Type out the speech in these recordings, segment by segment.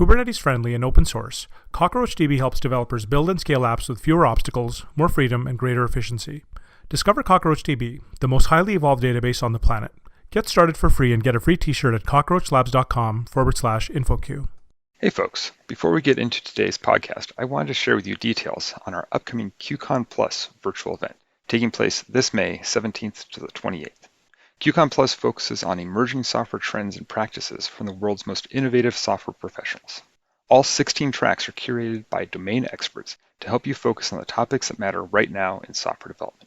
Kubernetes friendly and open source, CockroachDB helps developers build and scale apps with fewer obstacles, more freedom, and greater efficiency. Discover CockroachDB, the most highly evolved database on the planet. Get started for free and get a free t-shirt at cockroachlabs.com/InfoQ. Hey folks, before we get into today's podcast, I wanted to share with you details on our upcoming QCon Plus virtual event, taking place this May 17th to the 28th. QCon Plus focuses on emerging software trends and practices from the world's most innovative software professionals. All 16 tracks are curated by domain experts to help you focus on the topics that matter right now in software development.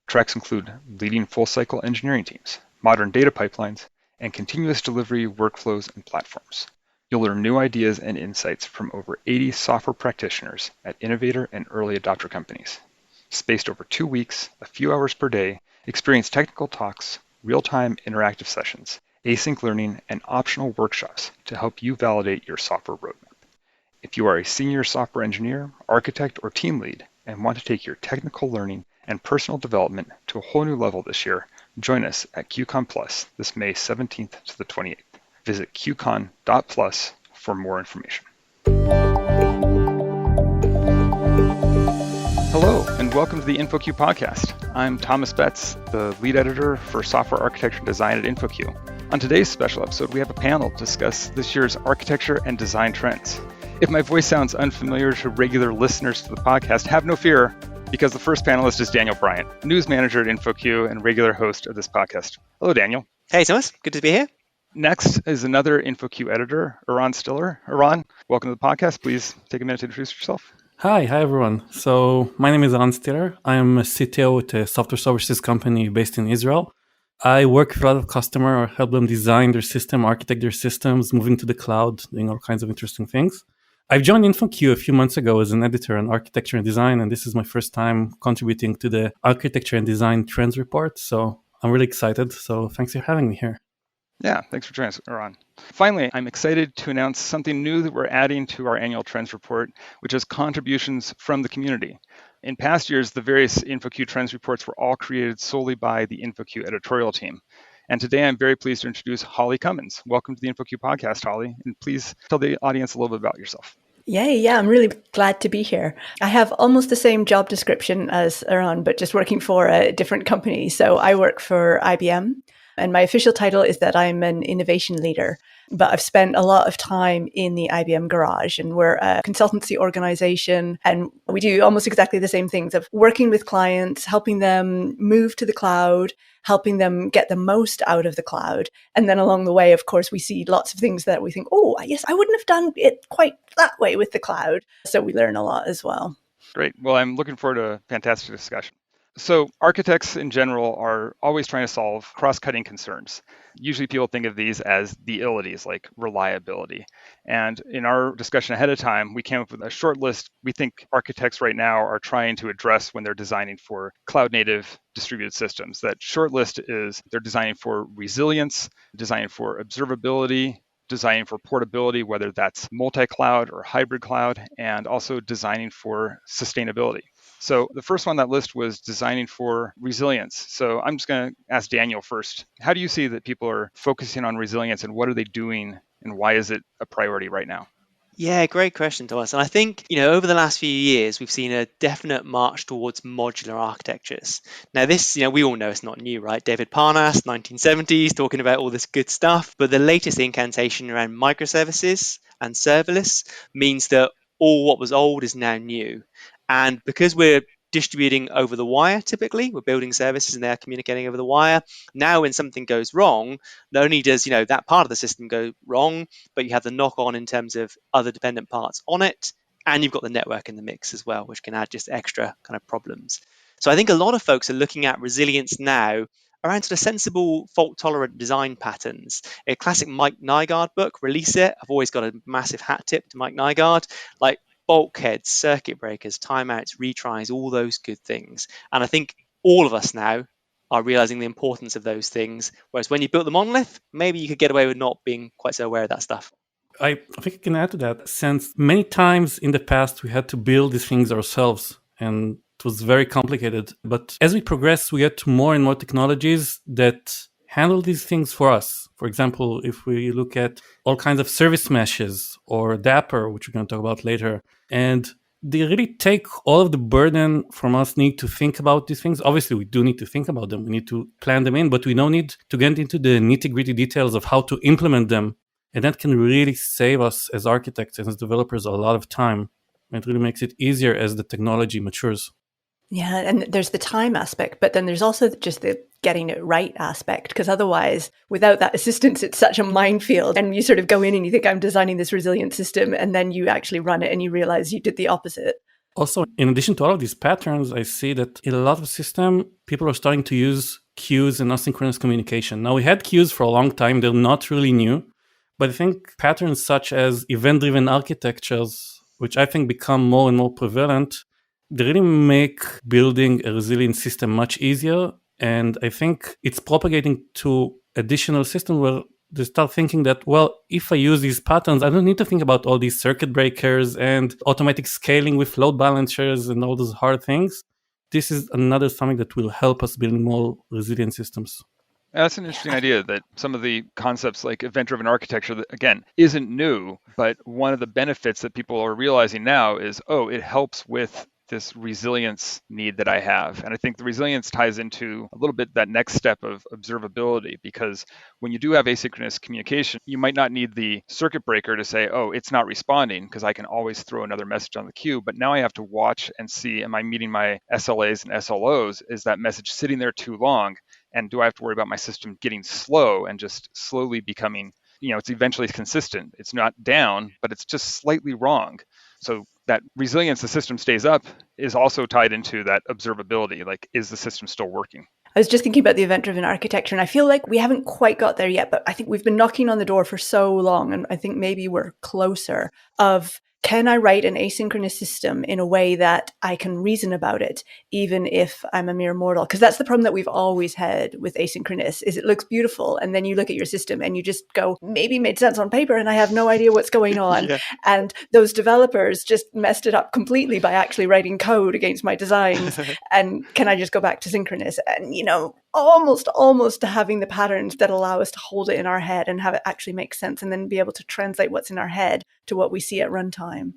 Tracks include leading full-cycle engineering teams, modern data pipelines, and continuous delivery workflows and platforms. You'll learn new ideas and insights from over 80 software practitioners at innovator and early adopter companies. Spaced over 2 weeks, a few hours per day, experience technical talks, real-time interactive sessions, async learning, and optional workshops to help you validate your software roadmap. If you are a senior software engineer, architect, or team lead and want to take your technical learning and personal development to a whole new level this year, join us at QCon Plus this May 17th to the 28th. Visit qcon.plus for more information. Hello, and welcome to the InfoQ podcast. I'm Thomas Betts, the lead editor for software architecture and design at InfoQ. On today's special episode, we have a panel to discuss this year's architecture and design trends. If my voice sounds unfamiliar to regular listeners to the podcast, have no fear, because the first panelist is Daniel Bryant, news manager at InfoQ and regular host of this podcast. Hello, Daniel. Hey, Thomas. Good to be here. Next is another InfoQ editor, Eran Stiller. Eran, welcome to the podcast. Please take a minute to introduce yourself. Hi everyone. So my name is Eran Stiller. I am a CTO at a software services company based in Israel. I work with a lot of customers or help them design their system, architect their systems, moving to the cloud, doing all kinds of interesting things. I've joined InfoQ a few months ago as an editor on architecture and design, and this is my first time contributing to the architecture and design trends report. So I'm really excited. So thanks for having me here. Yeah, thanks for joining us, Eran. Finally, I'm excited to announce something new that we're adding to our annual trends report, which is contributions from the community. In past years, the various InfoQ trends reports were all created solely by the InfoQ editorial team. And today I'm very pleased to introduce Holly Cummins. Welcome to the InfoQ podcast, Holly, and please tell the audience a little bit about yourself. Yay, yeah, I'm really glad to be here. I have almost the same job description as Eran, but just working for a different company. So I work for IBM. And my official title is that I'm an innovation leader, but I've spent a lot of time in the IBM garage, and we're a consultancy organization, and we do almost exactly the same things of working with clients, helping them move to the cloud, helping them get the most out of the cloud. And then along the way, of course, we see lots of things that we think, oh, I guess I wouldn't have done it quite that way with the cloud. So we learn a lot as well. Great. Well, I'm looking forward to a fantastic discussion. So architects in general are always trying to solve cross-cutting concerns. Usually people think of these as the illities like reliability. And in our discussion ahead of time, we came up with a short list we think architects right now are trying to address when they're designing for cloud-native distributed systems. That short list is they're designing for resilience, designing for observability, designing for portability, whether that's multi-cloud or hybrid cloud, and also designing for sustainability. So the first one on that list was designing for resilience. So I'm just going to ask Daniel first. How do you see that people are focusing on resilience, and what are they doing, and why is it a priority right now? Yeah, great question, Thomas. And I think, over the last few years, we've seen a definite march towards modular architectures. Now, this, we all know it's not new, right? David Parnas, 1970s, talking about all this good stuff. But the latest incantation around microservices and serverless means that all what was old is now new. And because we're distributing over the wire, typically, we're building services and they're communicating over the wire. Now, when something goes wrong, not only does, that part of the system go wrong, but you have the knock on in terms of other dependent parts on it. And you've got the network in the mix as well, which can add just extra kind of problems. So I think a lot of folks are looking at resilience now around sort of sensible fault-tolerant design patterns. A classic Mike Nygaard book, Release It. I've always got a massive hat tip to Mike Nygaard. Like, bulkheads, circuit breakers, timeouts, retries, all those good things. And I think all of us now are realizing the importance of those things. Whereas when you built the monolith, maybe you could get away with not being quite so aware of that stuff. I think I can add to that, since many times in the past we had to build these things ourselves, and it was very complicated. But as we progress, we get to more and more technologies that handle these things for us. For example, if we look at all kinds of service meshes or Dapper, which we're going to talk about later, and they really take all of the burden from us need to think about these things. Obviously, we do need to think about them. We need to plan them in, but we don't need to get into the nitty-gritty details of how to implement them. And that can really save us as architects and as developers a lot of time. And it really makes it easier as the technology matures. Yeah, and there's the time aspect, but then there's also just the getting it right aspect, because otherwise, without that assistance, it's such a minefield. And you sort of go in and you think, I'm designing this resilient system, and then you actually run it and you realize you did the opposite. Also, in addition to all of these patterns, I see that in a lot of systems, people are starting to use queues and asynchronous communication. Now, we had queues for a long time. They're not really new. But I think patterns such as event-driven architectures, which I think become more and more prevalent, they really make building a resilient system much easier. And I think it's propagating to additional systems where they start thinking that, well, if I use these patterns, I don't need to think about all these circuit breakers and automatic scaling with load balancers and all those hard things. This is another something that will help us build more resilient systems. That's an interesting idea, that some of the concepts like event-driven architecture, that, again, isn't new, but one of the benefits that people are realizing now is, it helps with this resilience need that I have. And I think the resilience ties into a little bit that next step of observability, because when you do have asynchronous communication, you might not need the circuit breaker to say, it's not responding, because I can always throw another message on the queue. But now I have to watch and see, am I meeting my SLAs and SLOs? Is that message sitting there too long? And do I have to worry about my system getting slow and just slowly becoming, it's eventually consistent. It's not down, but it's just slightly wrong. So that resilience the system stays up is also tied into that observability. Like, is the system still working? I was just thinking about the event-driven architecture, and I feel like we haven't quite got there yet, but I think we've been knocking on the door for so long, and I think maybe we're closer of, can I write an asynchronous system in a way that I can reason about it, even if I'm a mere mortal? Because that's the problem that we've always had with asynchronous, is it looks beautiful, and then you look at your system and you just go, maybe it made sense on paper, and I have no idea what's going on. Yeah. And those developers just messed it up completely by actually writing code against my designs. And can I just go back to synchronous? And, almost to having the patterns that allow us to hold it in our head and have it actually make sense, and then be able to translate what's in our head to what we see at runtime.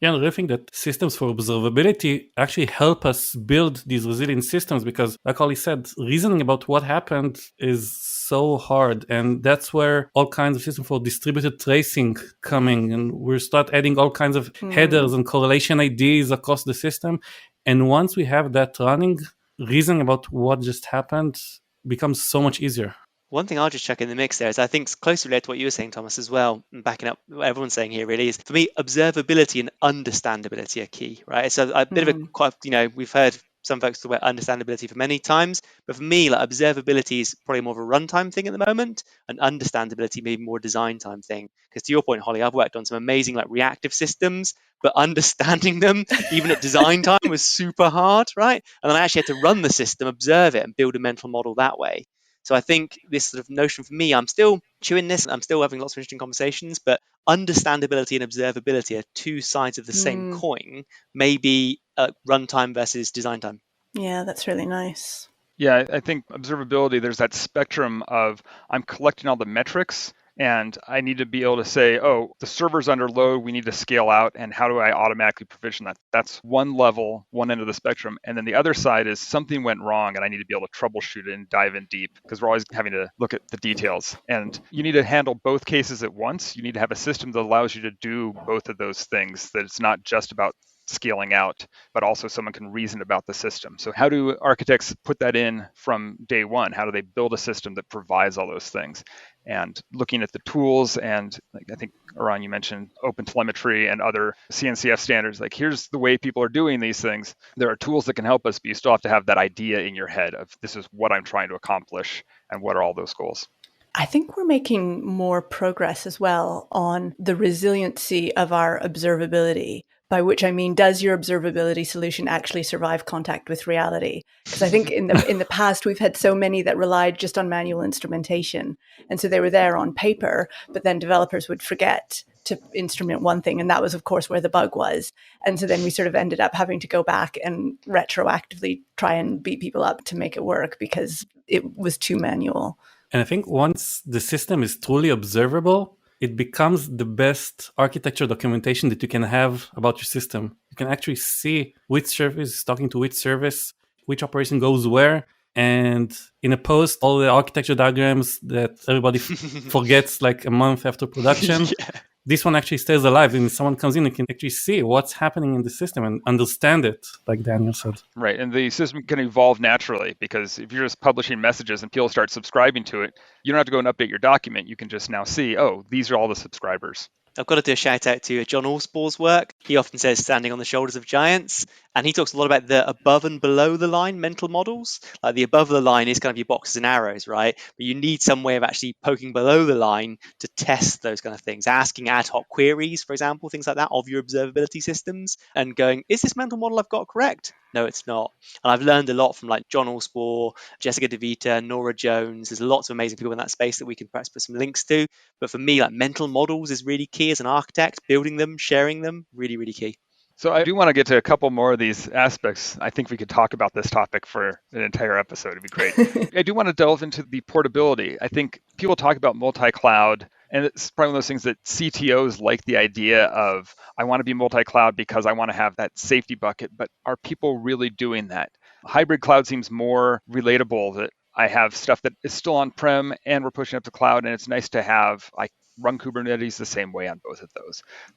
Yeah, and I think that systems for observability actually help us build these resilient systems because, like Ollie said, reasoning about what happened is so hard. And that's where all kinds of systems for distributed tracing coming. And we start adding all kinds of headers and correlation IDs across the system. And once we have that running, reasoning about what just happened becomes so much easier. One thing I'll just chuck in the mix there is I think it's closely related to what you were saying, Thomas, as well, and backing up what everyone's saying here really is, for me, observability and understandability are key, right? It's a bit of a, we've heard some folks talk about understandability for many times, but for me, like, observability is probably more of a runtime thing at the moment, and understandability maybe more a design time thing. Because to your point, Holly, I've worked on some amazing like reactive systems, but understanding them, even at design time, was super hard, right? And then I actually had to run the system, observe it, and build a mental model that way. So I think this sort of notion for me, I'm still chewing this, I'm still having lots of interesting conversations, but understandability and observability are two sides of the same coin, maybe runtime versus design time. Yeah, that's really nice. Yeah, I think observability, there's that spectrum of, I'm collecting all the metrics and I need to be able to say, the server's under load, we need to scale out, and how do I automatically provision that? That's one level, one end of the spectrum. And then the other side is something went wrong and I need to be able to troubleshoot it and dive in deep, because we're always having to look at the details. And you need to handle both cases at once. You need to have a system that allows you to do both of those things, that it's not just about scaling out, but also someone can reason about the system. So how do architects put that in from day one? How do they build a system that provides all those things? And looking at the tools, and like, I think, Aran, you mentioned OpenTelemetry and other CNCF standards, like, here's the way people are doing these things. There are tools that can help us, but you still have to have that idea in your head of, this is what I'm trying to accomplish and what are all those goals. I think we're making more progress as well on the resiliency of our observability, by which I mean, does your observability solution actually survive contact with reality? Because I think in the past, we've had so many that relied just on manual instrumentation. And so they were there on paper, but then developers would forget to instrument one thing. And that was, of course, where the bug was. And so then we sort of ended up having to go back and retroactively try and beat people up to make it work because it was too manual. And I think once the system is truly observable, it becomes the best architecture documentation that you can have about your system. You can actually see which service is talking to which service, which operation goes where. And in a post, all the architecture diagrams that everybody forgets like a month after production, Yeah. this one actually stays alive. And someone comes in and can actually see what's happening in the system and understand it, like Daniel said. Right. And the system can evolve naturally, because if you're just publishing messages and people start subscribing to it, you don't have to go and update your document. You can just now see, oh, these are all the subscribers. I've got to do a shout out to John Allspore's work. He often says standing on the shoulders of giants, and he talks a lot about the above and below the line mental models. Like the above the line is kind of your boxes and arrows, right? But you need some way of actually poking below the line to test those kind of things, asking ad hoc queries, for example, things like that of your observability systems, and going, is this mental model I've got correct? No, it's not. And I've learned a lot from like John Allspore, Jessica DeVita, Nora Jones. There's lots of amazing people in that space that we can perhaps put some links to. But for me, like mental models is really key as an architect, building them, sharing them, really, really key. So I do want to get to a couple more of these aspects. I think we could talk about this topic for an entire episode. It'd be great. I do want to delve into the portability. I think people talk about multi-cloud, and it's probably one of those things that CTOs like the idea of, I want to be multi-cloud because I want to have that safety bucket, but are people really doing that? Hybrid cloud seems more relatable, that I have stuff that is still on-prem and we're pushing up to cloud, and it's nice to have, I run Kubernetes the same way on both of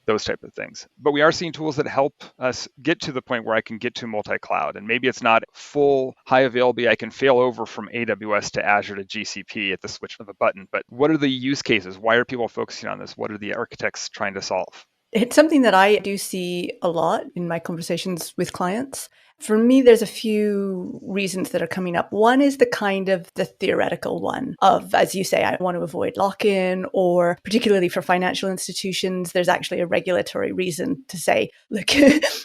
those type of things. But we are seeing tools that help us get to the point where I can get to multi-cloud. And maybe it's not full high availability. I can fail over from AWS to Azure to GCP at the switch of a button. But what are the use cases? Why are people focusing on this? What are the architects trying to solve? It's something that I do see a lot in my conversations with clients. For me, there's a few reasons that are coming up. One is the kind of the theoretical one of, as you say, I want to avoid lock-in, or particularly for financial institutions, there's actually a regulatory reason to say, look,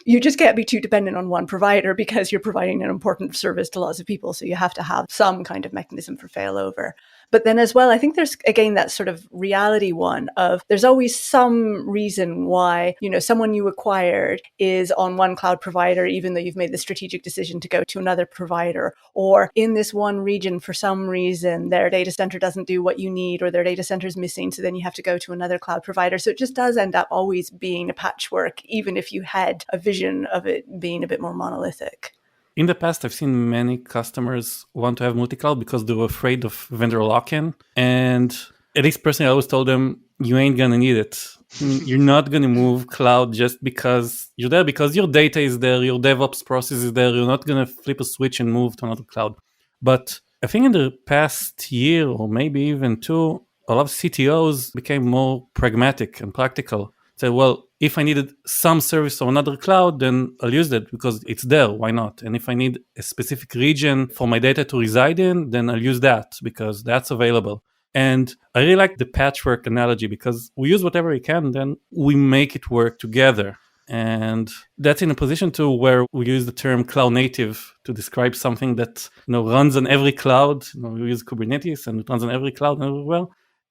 you just can't be too dependent on one provider because you're providing an important service to lots of people. So you have to have some kind of mechanism for failover. But then as well, I think there's, again, that sort of reality one of there's always some reason why, someone you acquired is on one cloud provider, even though you've made the strategic decision to go to another provider, or in this one region, for some reason, their data center doesn't do what you need, or their data center is missing. So then you have to go to another cloud provider. So it just does end up always being a patchwork, even if you had a vision of it being a bit more monolithic. In the past, I've seen many customers want to have multi-cloud because they were afraid of vendor lock-in. And at least personally, I always told them, you ain't going to need it. You're not going to move cloud just because you're there, because your data is there, your DevOps process is there. You're not going to flip a switch and move to another cloud. But I think in the past year, or maybe even two, a lot of CTOs became more pragmatic and practical. Say, well, if I needed some service on another cloud, then I'll use that because it's there. Why not? And if I need a specific region for my data to reside in, then I'll use that because that's available. And I really like the patchwork analogy because we use whatever we can, then we make it work together. And that's in a position too where we use the term cloud native to describe something that runs on every cloud. We use Kubernetes and it runs on every cloud everywhere.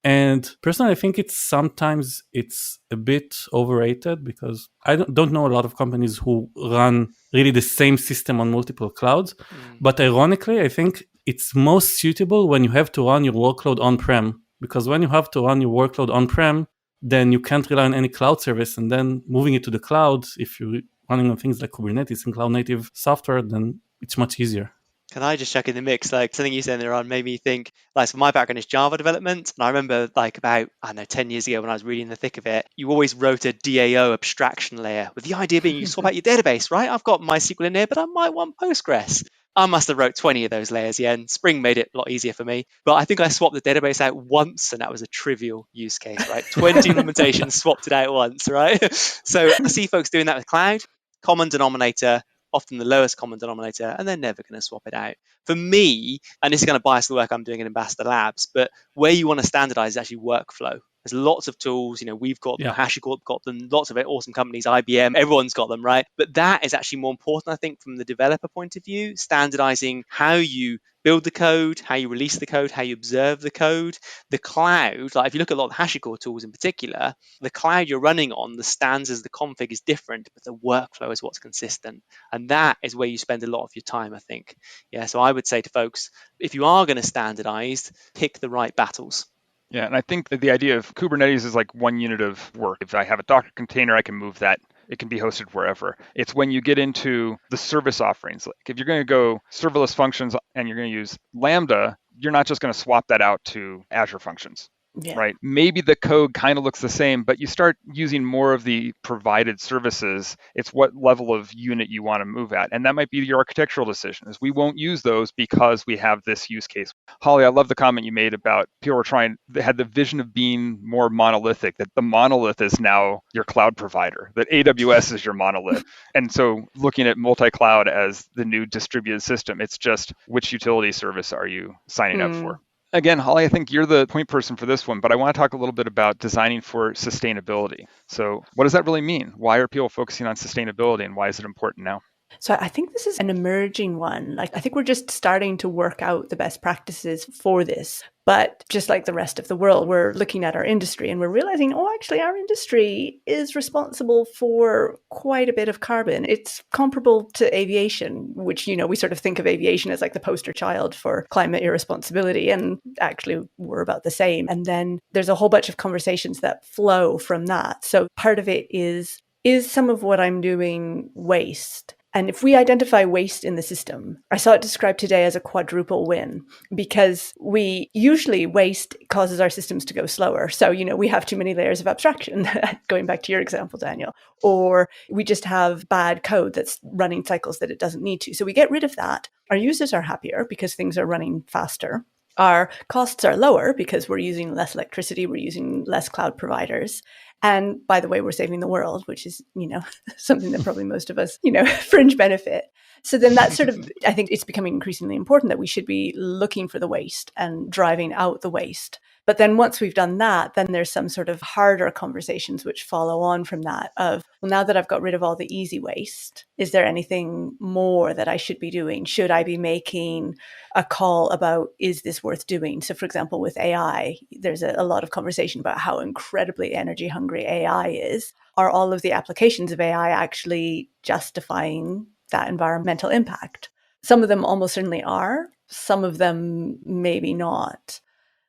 And personally, I think sometimes it's a bit overrated because I don't know a lot of companies who run really the same system on multiple clouds. But ironically, I think it's most suitable when you have to run your workload on-prem, because when you have to run your workload on-prem, then you can't rely on any cloud service. And then moving it to the cloud, if you're running on things like Kubernetes and cloud native software, then it's much easier. Can I just check in the mix? Like something you said there on made me think, so my background is Java development. And I remember about, 10 years ago when I was really in the thick of it, you always wrote a DAO abstraction layer with the idea being you swap out your database, right? I've got MySQL in here, but I might want Postgres. I must have wrote 20 of those layers, and Spring made it a lot easier for me. But I think I swapped the database out once, and that was a trivial use case, right? 20 implementations, swapped it out once, right? So I see folks doing that with cloud, common denominator, often the lowest common denominator, and they're never going to swap it out. For me, and this is going to bias the work I'm doing in Ambassador Labs, but where you want to standardize is actually workflow. There's lots of tools, we've got them, Yeah. HashiCorp got them, lots of awesome companies, IBM, everyone's got them, right? But that is actually more important, I think, from the developer point of view, standardizing how you build the code, how you release the code, how you observe the code. The cloud, like if you look at a lot of HashiCorp tools in particular, the cloud you're running on, the stanzas, the config is different, but the workflow is what's consistent. And that is where you spend a lot of your time, I think. Yeah, so I would say to folks, if you are going to standardize, pick the right battles. Yeah, and I think that the idea of Kubernetes is like one unit of work. If I have a Docker container, I can move that. It can be hosted wherever. It's when you get into the service offerings. Like if you're going to go serverless functions and you're going to use Lambda, you're not just going to swap that out to Azure functions. Yeah. Right? Maybe the code kind of looks the same, but you start using more of the provided services. It's what level of unit you want to move at. And that might be your architectural decision is we won't use those because we have this use case. Holly, I love the comment you made about people they had the vision of being more monolithic, that the monolith is now your cloud provider, that AWS is your monolith. And so looking at multi-cloud as the new distributed system, it's just which utility service are you signing up for? Again, Holly, I think you're the point person for this one, but I want to talk a little bit about designing for sustainability. So what does that really mean? Why are people focusing on sustainability and why is it important now? So I think this is an emerging one. Like, I think we're just starting to work out the best practices for this. But just like the rest of the world, we're looking at our industry and we're realizing, actually, our industry is responsible for quite a bit of carbon. It's comparable to aviation, which, we sort of think of aviation as like the poster child for climate irresponsibility. And actually, we're about the same. And then there's a whole bunch of conversations that flow from that. So part of it is some of what I'm doing waste? And if we identify waste in the system, I saw it described today as a quadruple win, because waste causes our systems to go slower. So, we have too many layers of abstraction, going back to your example, Daniel, or we just have bad code that's running cycles that it doesn't need to. So we get rid of that. Our users are happier because things are running faster. Our costs are lower because we're using less electricity, we're using less cloud providers. And by the way, we're saving the world, which is, something that probably most of us, fringe benefit. So then that's sort of, I think it's becoming increasingly important that we should be looking for the waste and driving out the waste. But then once we've done that, then there's some sort of harder conversations which follow on from that of, well, now that I've got rid of all the easy waste, is there anything more that I should be doing? Should I be making a call about, is this worth doing? So for example, with AI, there's a lot of conversation about how incredibly energy hungry AI is. Are all of the applications of AI actually justifying that environmental impact? Some of them almost certainly are. Some of them maybe not.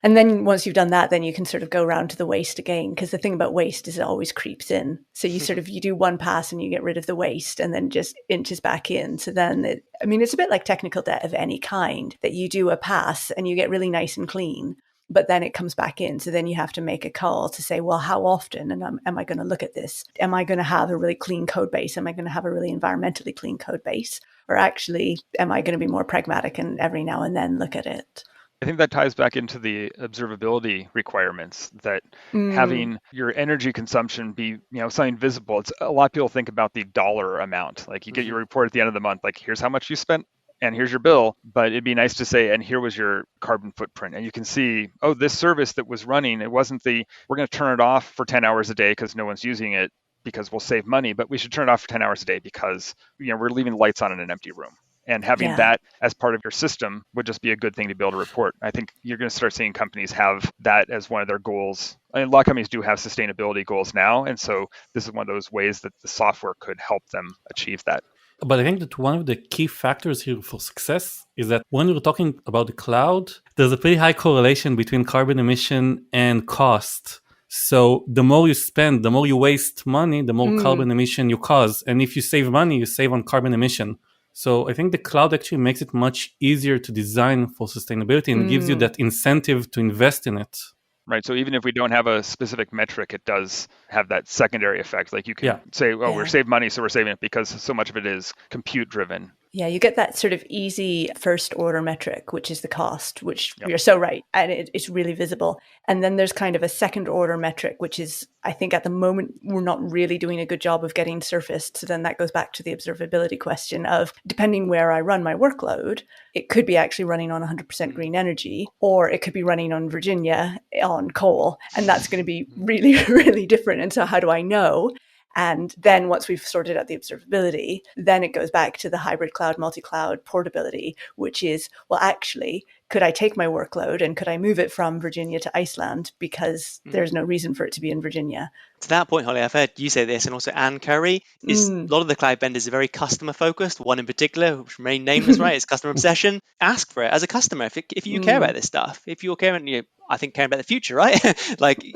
And then once you've done that, then you can sort of go around to the waste again, because the thing about waste is it always creeps in. So you do one pass and you get rid of the waste and then just inches back in. So then, it's a bit like technical debt of any kind, that you do a pass and you get really nice and clean, but then it comes back in. So then you have to make a call to say, well, how often am I going to look at this? Am I going to have a really clean code base? Am I going to have a really environmentally clean code base? Or actually, am I going to be more pragmatic and every now and then look at it? I think that ties back into the observability requirements, that having your energy consumption be, something visible. It's a lot of people think about the dollar amount. Like you get your report at the end of the month, like here's how much you spent and here's your bill. But it'd be nice to say, and here was your carbon footprint. And you can see, this service that was running, it wasn't we're going to turn it off for 10 hours a day because no one's using it because we'll save money, but we should turn it off for 10 hours a day because, we're leaving lights on in an empty room. And having that as part of your system would just be a good thing to be able to report. I think you're going to start seeing companies have that as one of their goals. A lot of companies do have sustainability goals now. And so this is one of those ways that the software could help them achieve that. But I think that one of the key factors here for success is that when we're talking about the cloud, there's a pretty high correlation between carbon emission and cost. So the more you spend, the more you waste money, the more carbon emission you cause. And if you save money, you save on carbon emission. So I think the cloud actually makes it much easier to design for sustainability and gives you that incentive to invest in it. Right. So even if we don't have a specific metric, it does have that secondary effect. Like you can say, we're saving money, so we're saving it because so much of it is compute driven. Yeah, you get that sort of easy first order metric, which is the cost, which Yep. you're so right. And it's really visible. And then there's kind of a second order metric, which is, I think at the moment, we're not really doing a good job of getting surfaced. So then that goes back to the observability question of, depending where I run my workload, it could be actually running on 100% green energy, or it could be running on Virginia on coal. And that's going to be really, really different. And so how do I know? And then once we've sorted out the observability, then it goes back to the hybrid cloud, multi-cloud portability, which is, well, actually, could I take my workload and could I move it from Virginia to Iceland because there's no reason for it to be in Virginia? To that point, Holly, I've heard you say this, and also Anne Curry, is a lot of the cloud vendors are very customer focused. One in particular, which remain nameless, right, is customer obsession. Ask for it as a customer if you care about this stuff. If you're caring, I think caring about the future, right?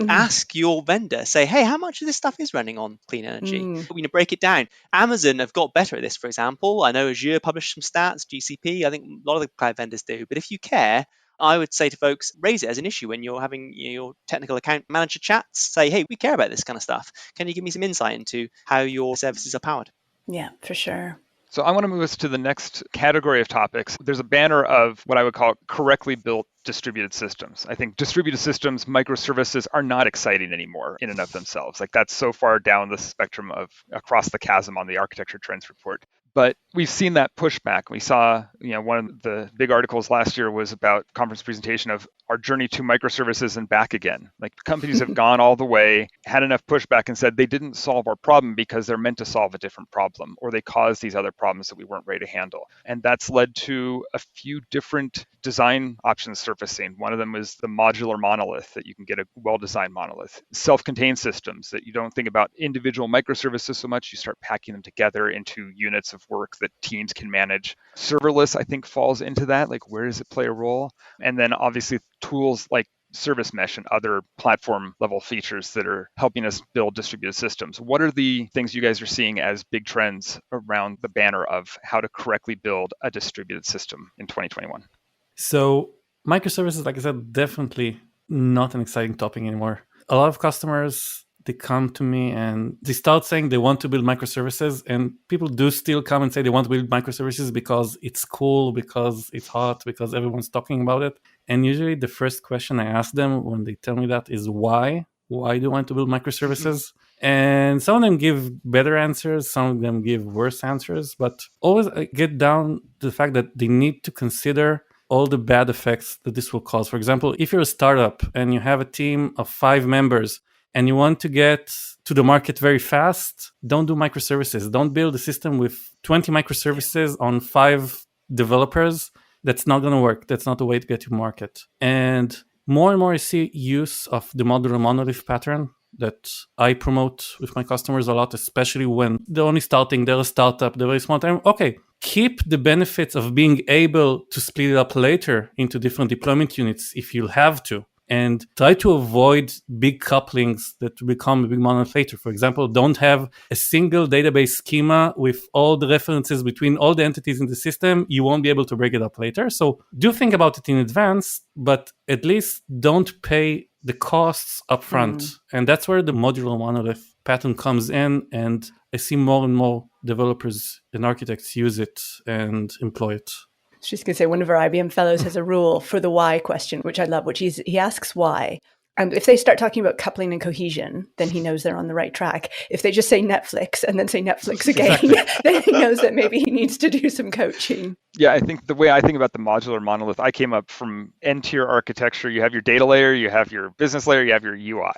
Ask your vendor, say, hey, how much of this stuff is running on clean energy? Break it down. Amazon have got better at this, for example. I know Azure published some stats, GCP. I think a lot of the cloud vendors do. But if you care, I would say to folks, raise it as an issue when you're having your technical account manager chats. Say, hey, we care about this kind of stuff. Can you give me some insight into how your services are powered? Yeah, for sure. So I want to move us to the next category of topics. There's a banner of what I would call correctly built distributed systems. I think distributed systems, microservices are not exciting anymore in and of themselves. Like that's so far down the spectrum of across the chasm on the architecture trends report. But we've seen that pushback. We saw, one of the big articles last year was about conference presentation of our journey to microservices and back again. Like companies have gone all the way, had enough pushback and said they didn't solve our problem because they're meant to solve a different problem, or they caused these other problems that we weren't ready to handle. And that's led to a few different design options surfacing. One of them is the modular monolith, that you can get a well-designed monolith. Self-contained systems, that you don't think about individual microservices so much, you start packing them together into units of work that teams can manage. Serverless, I think, falls into that. Like, where does it play a role? And then obviously tools like service mesh and other platform level features that are helping us build distributed systems. What are the things you guys are seeing as big trends around the banner of how to correctly build a distributed system in 2021? So microservices, like I said, definitely not an exciting topic anymore. A lot of customers, they come to me and they start saying they want to build microservices, and people do still come and say they want to build microservices because it's cool, because it's hot, because everyone's talking about it. And usually the first question I ask them when they tell me that is why? Why do you want to build microservices? And some of them give better answers, some of them give worse answers, but always I get down to the fact that they need to consider all the bad effects that this will cause. For example, if you're a startup and you have a team of 5 members and you want to get to the market very fast, don't do microservices. Don't build a system with 20 microservices on 5 developers. That's not going to work. That's not the way to get to market. And more I see use of the modular monolith pattern that I promote with my customers a lot, especially when they're only starting, they're a startup, they're very small time. Okay, keep the benefits of being able to split it up later into different deployment units if you'll have to. And try to avoid big couplings that become a big monolith later. For example, don't have a single database schema with all the references between all the entities in the system. You won't be able to break it up later. So do think about it in advance, but at least don't pay the costs upfront. And that's where the modular monolith pattern comes in. And I see more and more developers and architects use it and employ it. I was just going to say, one of our IBM fellows has a rule for the why question, which I love, which he asks why. And if they start talking about coupling and cohesion, then he knows they're on the right track. If they just say Netflix and then say Netflix again, then he knows that maybe he needs to do some coaching. Yeah, I think the way I think about the modular monolith, I came up from N-tier architecture. You have your data layer, you have your business layer, you have your UI.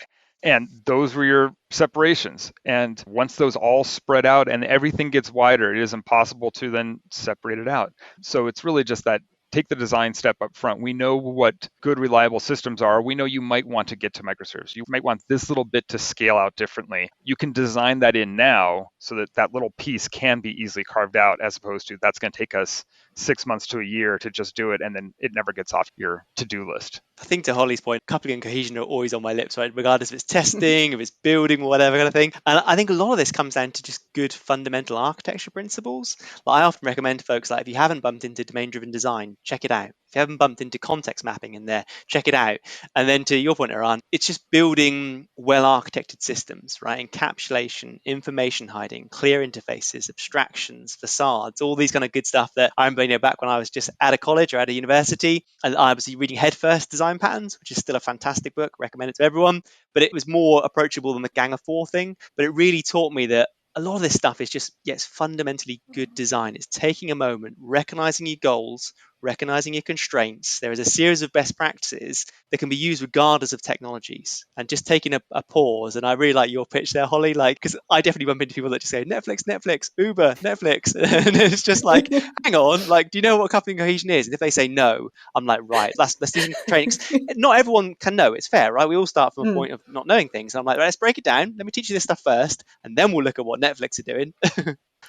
And those were your separations. And once those all spread out and everything gets wider, it is impossible to then separate it out. So it's really just that take the design step up front. We know what good, reliable systems are. We know you might want to get to microservices. You might want this little bit to scale out differently. You can design that in now so that that little piece can be easily carved out, as opposed to that's going to take us 6 months to a year to just do it, and then it never gets off your to-do list. I think to Holly's point, coupling and cohesion are always on my lips, right? Regardless if it's testing, if it's building, whatever kind of thing. And I think a lot of this comes down to just good fundamental architecture principles. I often recommend to folks, if you haven't bumped into domain-driven design, check it out. If you haven't bumped into context mapping in there, check it out. And then to your point, Iran, it's just building well-architected systems, right? Encapsulation, information hiding, clear interfaces, abstractions, facades, all these kind of good stuff that I remember, back when I was just at a college or at a university, and I was reading Headfirst Design Patterns, which is still a fantastic book, recommend it to everyone. But it was more approachable than the Gang of Four thing. But it really taught me that a lot of this stuff is just, it's fundamentally good design. It's taking a moment, recognizing your goals, recognizing your constraints. There is a series of best practices that can be used regardless of technologies, and just taking a pause. And I really like your pitch there, Holly, because I definitely bump into people that just say Netflix, Uber, Netflix. And it's just hang on, do you know what coupling cohesion is? And if they say no, I'm like, right, let's do some training. Not everyone can know, it's fair, right? We all start from a point of not knowing things. And I'm like, let's break it down. Let me teach you this stuff first, and then we'll look at what Netflix are doing.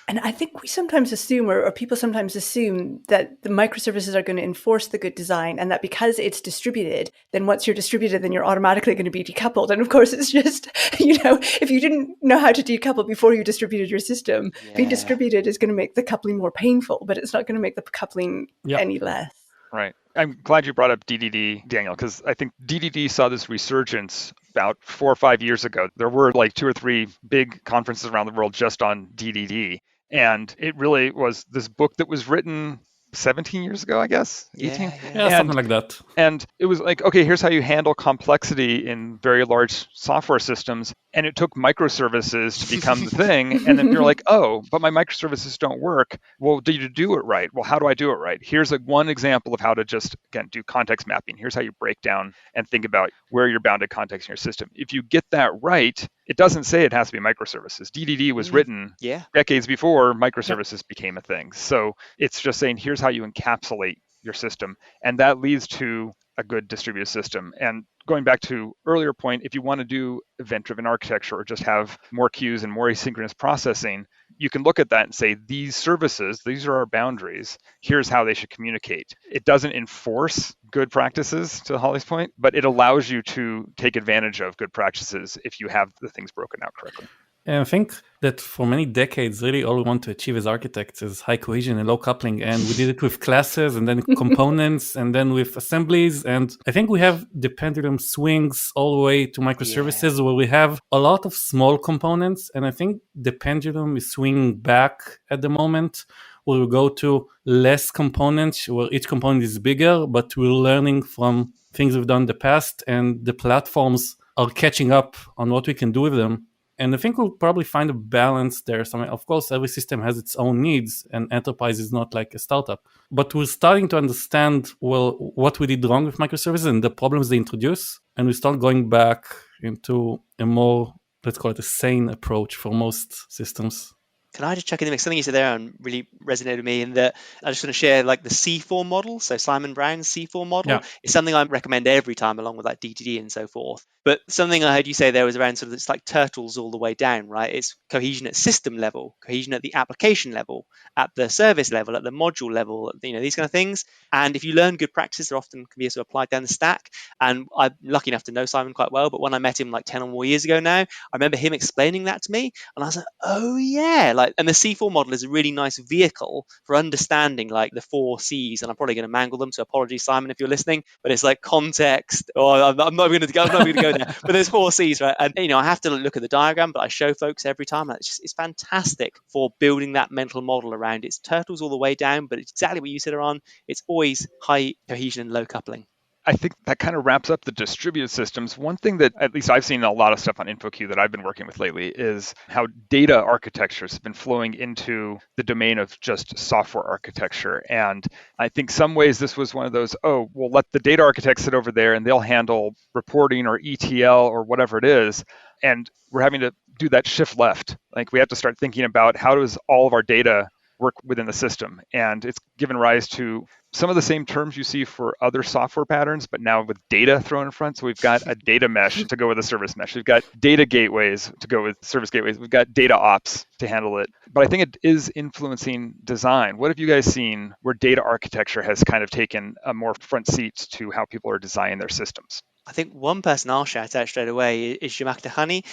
And I think we sometimes assume, or people sometimes assume, that the microservices are going to enforce the good design, and that because it's distributed, then once you're distributed, then you're automatically going to be decoupled. And of course, it's just, if you didn't know how to decouple before you distributed your system, being distributed is going to make the coupling more painful, but it's not going to make the coupling any less. Right. I'm glad you brought up DDD, Daniel, because I think DDD saw this resurgence about 4 or 5 years ago. There were 2 or 3 big conferences around the world just on DDD. And it really was this book that was written 17 years ago, I guess, 18? Yeah, something like that. And it was okay, here's how you handle complexity in very large software systems. And it took microservices to become the thing. And then you're like, oh, but my microservices don't work. Well, do you do it right? Well, how do I do it right? Here's one example of how to just, again, do context mapping. Here's how you break down and think about where your bounded context in your system. If you get that right, it doesn't say it has to be microservices. DDD was written decades before microservices became a thing. So it's just saying, here's how you encapsulate your system. And that leads to a good distributed system. And going back to earlier point, if you want to do event-driven architecture or just have more queues and more asynchronous processing, you can look at that and say, these services, these are our boundaries. Here's how they should communicate. It doesn't enforce good practices, to Holly's point, but it allows you to take advantage of good practices if you have the things broken out correctly. And I think that for many decades, really all we want to achieve as architects is high cohesion and low coupling. And we did it with classes and then components and then with assemblies. And I think we have the pendulum swings all the way to microservices where we have a lot of small components. And I think the pendulum is swinging back at the moment, where we go to less components, where each component is bigger, but we're learning from things we've done in the past. And the platforms are catching up on what we can do with them. And I think we'll probably find a balance there. So, of course, every system has its own needs, and enterprise is not like a startup. But we're starting to understand, what we did wrong with microservices and the problems they introduce. And we start going back into a more, let's call it a sane approach for most systems. Can I just check in the mix? Something you said there and really resonated with me in that I just want to share the C4 model. So Simon Brown's C4 model is something I recommend every time along with DDD and so forth. But something I heard you say there was around it's like turtles all the way down, right? It's cohesion at system level, cohesion at the application level, at the service level, at the module level, these kind of things. And if you learn good practices, they're often can be sort of applied down the stack. And I'm lucky enough to know Simon quite well. But when I met him 10 or more years ago now, I remember him explaining that to me. And I was like, oh yeah. And the C4 model is a really nice vehicle for understanding the 4 C's. And I'm probably going to mangle them. So apologies, Simon, if you're listening. But it's context. I'm not going to go there. But there's 4 C's, right? And I have to look at the diagram, but I show folks every time. It's fantastic for building that mental model around. It's turtles all the way down, but it's exactly what you said, Aaron. It's always high cohesion and low coupling. I think that kind of wraps up the distributed systems. One thing that at least I've seen a lot of stuff on InfoQ that I've been working with lately is how data architectures have been flowing into the domain of just software architecture. And I think some ways this was one of those, we'll let the data architects sit over there and they'll handle reporting or ETL or whatever it is. And we're having to do that shift left. We have to start thinking about how does all of our data work within the system. And it's given rise to some of the same terms you see for other software patterns, but now with data thrown in front. So we've got a data mesh to go with a service mesh. We've got data gateways to go with service gateways. We've got data ops to handle it. But I think it is influencing design. What have you guys seen where data architecture has kind of taken a more front seat to how people are designing their systems? I think one person I'll shout out straight away is Zhamak Dehani,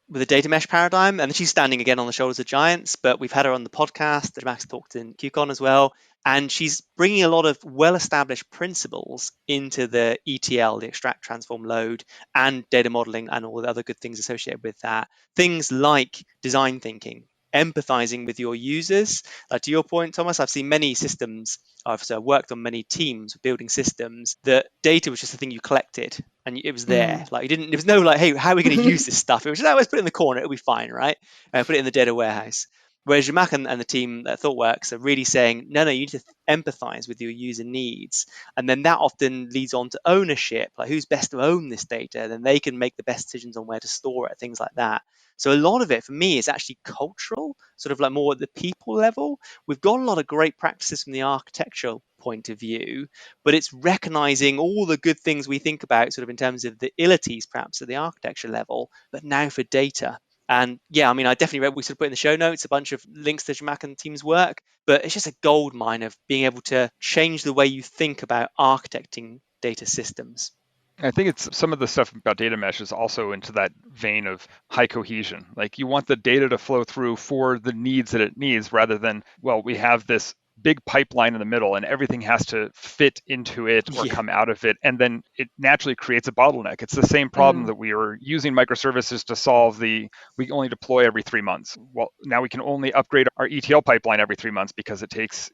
with the data mesh paradigm. And she's standing again on the shoulders of giants, but we've had her on the podcast. Zhamak's talked in QCon as well. And she's bringing a lot of well-established principles into the ETL, the extract, transform, load, and data modeling and all the other good things associated with that. Things like design thinking, empathizing with your users. To your point, Thomas, I've seen many systems, I've worked on many teams building systems that data was just a thing you collected and it was there. Like there was no like, hey, how are we going to use this stuff? It was just, let's put it in the corner, it'll be fine, right? Put it in the data warehouse. Whereas Zhamak and the team at ThoughtWorks are really saying, no, you need to empathize with your user needs. And then that often leads on to ownership, like who's best to own this data? Then they can make the best decisions on where to store it, things like that. So a lot of it for me is actually cultural, sort of like more at the people level. We've got a lot of great practices from the architectural point of view, but it's recognizing all the good things we think about sort of in terms of the illities perhaps at the architecture level, but now for data. And yeah, I mean, I definitely read, we sort of put in the show notes a bunch of links to Zhamak and the team's work, but it's just a gold mine of being able to change the way you think about architecting data systems. I think it's some of the stuff about data mesh is also into that vein of high cohesion. Like you want the data to flow through for the needs that it needs rather than, well, we have this big pipeline in the middle and everything has to fit into it or come out of it. And then it naturally creates a bottleneck. It's the same problem that we were using microservices to solve we only deploy every 3 months. Well, now we can only upgrade our ETL pipeline every 3 months because it takes,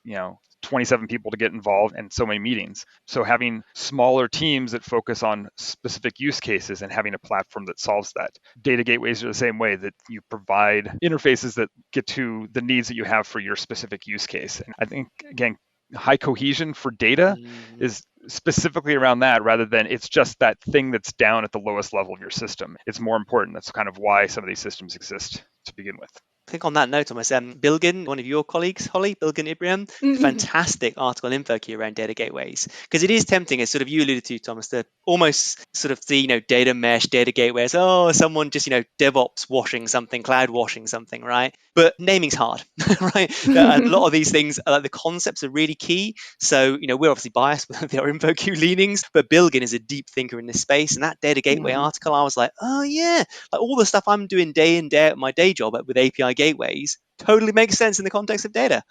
27 people to get involved and so many meetings. So having smaller teams that focus on specific use cases and having a platform that solves that. Data gateways are the same way, that you provide interfaces that get to the needs that you have for your specific use case. And I think, again, high cohesion for data is specifically around that rather than it's just that thing that's down at the lowest level of your system. It's more important. That's kind of why some of these systems exist to begin with. I think on that note, Thomas, Bilgin, one of your colleagues, Holly, Bilgin Ibrahim, fantastic article in InfoQ around data gateways. Because it is tempting, as sort of you alluded to, Thomas, to almost sort of see, data mesh, data gateways. Oh, someone just, DevOps washing something, cloud washing something, right? But naming's hard, right? A lot of these things, the concepts are really key. So, we're obviously biased with our InfoQ leanings, but Bilgin is a deep thinker in this space. And that data gateway article, I was like, oh yeah, like all the stuff I'm doing day in, day out my day job with API gateways totally makes sense in the context of data,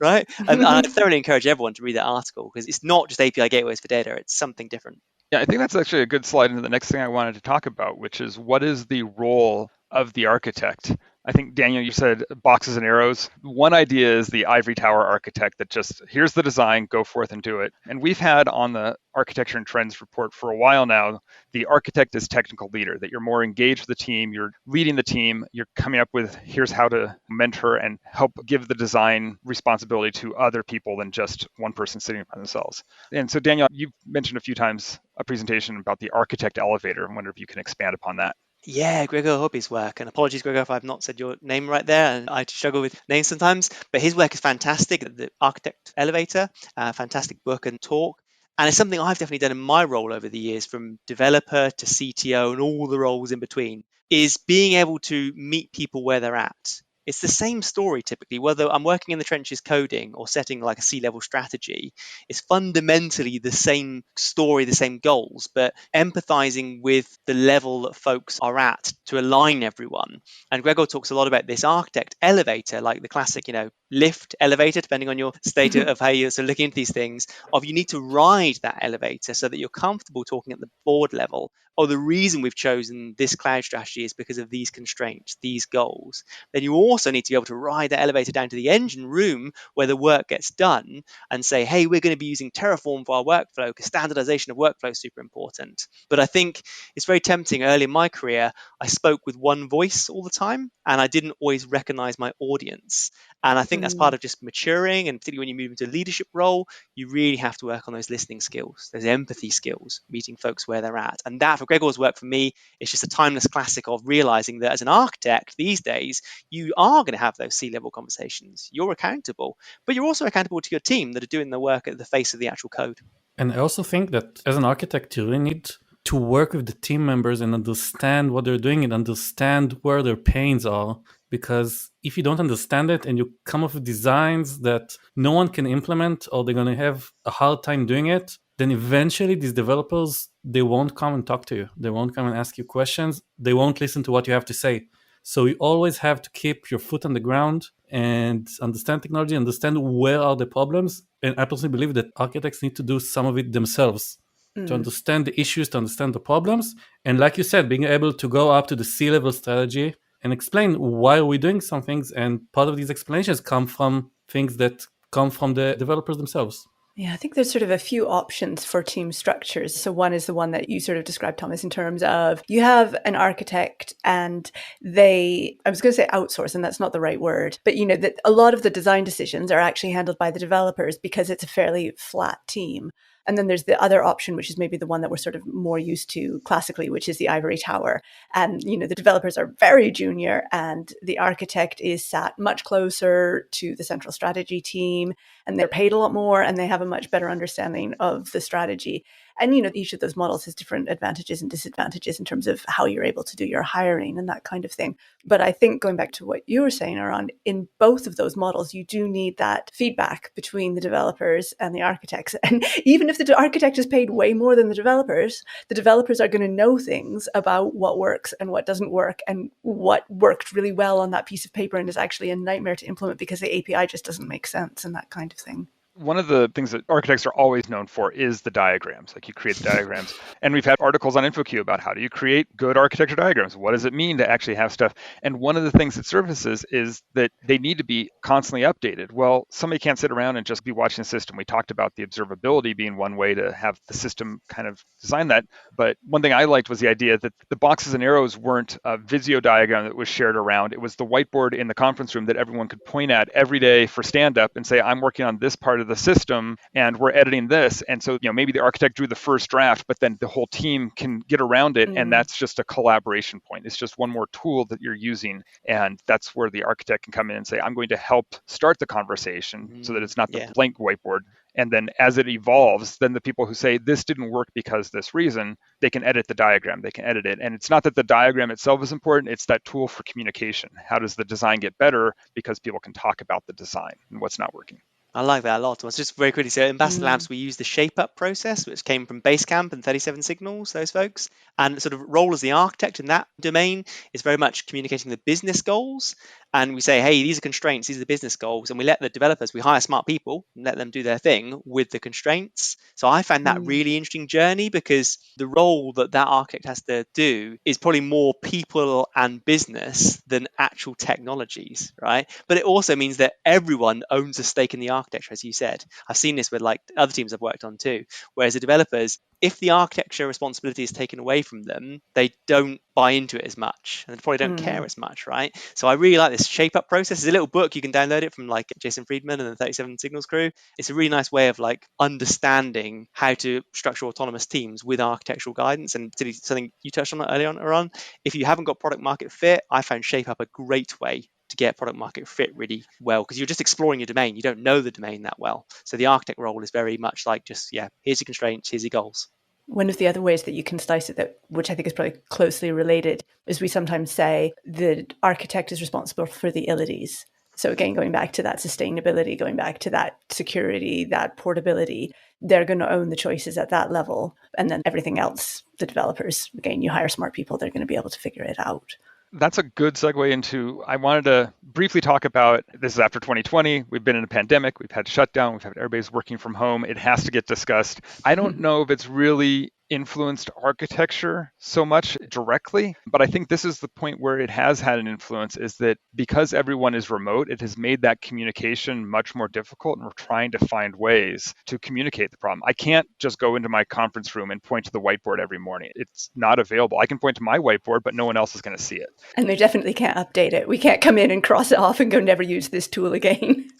right? And I thoroughly encourage everyone to read that article because it's not just API gateways for data, it's something different. Yeah, I think that's actually a good slide into the next thing I wanted to talk about, which is what is the role of the architect? I think, Daniel, you said boxes and arrows. One idea is the ivory tower architect that just, here's the design, go forth and do it. And we've had on the Architecture and Trends report for a while now, the architect as technical leader, that you're more engaged with the team, you're leading the team, you're coming up with, here's how to mentor and help give the design responsibility to other people than just one person sitting by themselves. And so, Daniel, you've mentioned a few times a presentation about the architect elevator. I wonder if you can expand upon that. Yeah, Gregor Hobby's work. And apologies, Gregor, if I've not said your name right there. And I struggle with names sometimes. But his work is fantastic. The Architect Elevator, fantastic book and talk. And it's something I've definitely done in my role over the years, from developer to CTO and all the roles in between, is being able to meet people where they're at. It's the same story typically, whether I'm working in the trenches coding or setting like a C-level strategy. It's fundamentally the same story, the same goals, but empathizing with the level that folks are at to align everyone. And Gregor talks a lot about this architect elevator, like the classic, lift, elevator, depending on your state of how you're sort of looking into these things, of you need to ride that elevator so that you're comfortable talking at the board level. Oh, the reason we've chosen this cloud strategy is because of these constraints, these goals. Then you also need to be able to ride that elevator down to the engine room where the work gets done and say, hey, we're going to be using Terraform for our workflow because standardization of workflow is super important. But I think it's very tempting. Early in my career, I spoke with one voice all the time and I didn't always recognize my audience. And I think that's part of just maturing, and particularly when you move into a leadership role, you really have to work on those listening skills, those empathy skills, meeting folks where they're at. And that, for Gregor's work, for me, is just a timeless classic of realizing that as an architect these days, you are going to have those C-level conversations. You're accountable, but you're also accountable to your team that are doing the work at the face of the actual code. And I also think that as an architect, you really need to work with the team members and understand what they're doing and understand where their pains are. Because if you don't understand it and you come up with designs that no one can implement, or they're going to have a hard time doing it, then eventually these developers, they won't come and talk to you. They won't come and ask you questions. They won't listen to what you have to say. So you always have to keep your foot on the ground and understand technology, understand where are the problems. And I personally believe that architects need to do some of it themselves to understand the issues, to understand the problems. And like you said, being able to go up to the C-level strategy and explain why are we doing some things. And part of these explanations come from things that come from the developers themselves. Yeah, I think there's sort of a few options for team structures. So one is the one that you sort of described, Thomas, in terms of you have an architect and I was going to say outsource, and that's not the right word, but that a lot of the design decisions are actually handled by the developers because it's a fairly flat team. And then there's the other option, which is maybe the one that we're sort of more used to classically, which is the ivory tower. And, the developers are very junior and the architect is sat much closer to the central strategy team, and they're paid a lot more and they have a much better understanding of the strategy. And, each of those models has different advantages and disadvantages in terms of how you're able to do your hiring and that kind of thing. But I think going back to what you were saying, Aaron, in both of those models, you do need that feedback between the developers and the architects. And even if the architect is paid way more than the developers are going to know things about what works and what doesn't work and what worked really well on that piece of paper and is actually a nightmare to implement because the API just doesn't make sense and that kind of thing. One of the things that architects are always known for is the diagrams. Like you create the diagrams. And we've had articles on InfoQ about how do you create good architecture diagrams? What does it mean to actually have stuff? And one of the things that surfaces is that they need to be constantly updated. Well, somebody can't sit around and just be watching the system. We talked about the observability being one way to have the system kind of design that. But one thing I liked was the idea that the boxes and arrows weren't a Visio diagram that was shared around. It was the whiteboard in the conference room that everyone could point at every day for stand-up and say, I'm working on this part of the system and we're editing this. And so, maybe the architect drew the first draft, but then the whole team can get around it. And that's just a collaboration point. It's just one more tool that you're using. And that's where the architect can come in and say, I'm going to help start the conversation so that it's not the blank whiteboard. And then as it evolves, then the people who say this didn't work because this reason, they can edit the diagram, they can edit it. And it's not that the diagram itself is important, it's that tool for communication. How does the design get better? Because people can talk about the design and what's not working. I like that a lot. Thomas. Just very quickly, so in Ambassador Labs, we use the shape up process, which came from Basecamp and 37 Signals, those folks. And sort of role as the architect in that domain is very much communicating the business goals. And we say, hey, these are constraints, these are the business goals. And we let the developers, we hire smart people and let them do their thing with the constraints. So I find that really interesting journey because the role that architect has to do is probably more people and business than actual technologies, right? But it also means that everyone owns a stake in the architecture, as you said. I've seen this with like other teams I've worked on too, whereas the developers, if the architecture responsibility is taken away from them, they don't buy into it as much and they probably don't care as much, right? So I really like this shape up process. It's a little book, you can download it from like Jason Friedman and the 37 Signals crew. It's a really nice way of like understanding how to structure autonomous teams with architectural guidance. And something you touched on earlier on, Aaron, if you haven't got product market fit, I found shape up a great way to get product market fit really well because you're just exploring your domain. You don't know the domain that well. So the architect role is very much like just, here's your constraints, here's your goals. One of the other ways that you can slice it, which I think is probably closely related, is we sometimes say the architect is responsible for the ilities. So again, going back to that sustainability, going back to that security, that portability, they're going to own the choices at that level. And then everything else, the developers, again, you hire smart people, they're going to be able to figure it out. That's a good segue into, I wanted to briefly talk about, this is after 2020, we've been in a pandemic, we've had shutdown, we've had everybody's working from home, it has to get discussed. I don't know if it's really influenced architecture so much directly, but I think this is the point where it has had an influence, is that because everyone is remote, it has made that communication much more difficult, and we're trying to find ways to communicate the problem. I can't just go into my conference room and point to the whiteboard every morning. It's not available. I can point to my whiteboard, but no one else is going to see it. And they definitely can't update it. We can't come in and cross it off and go, never use this tool again.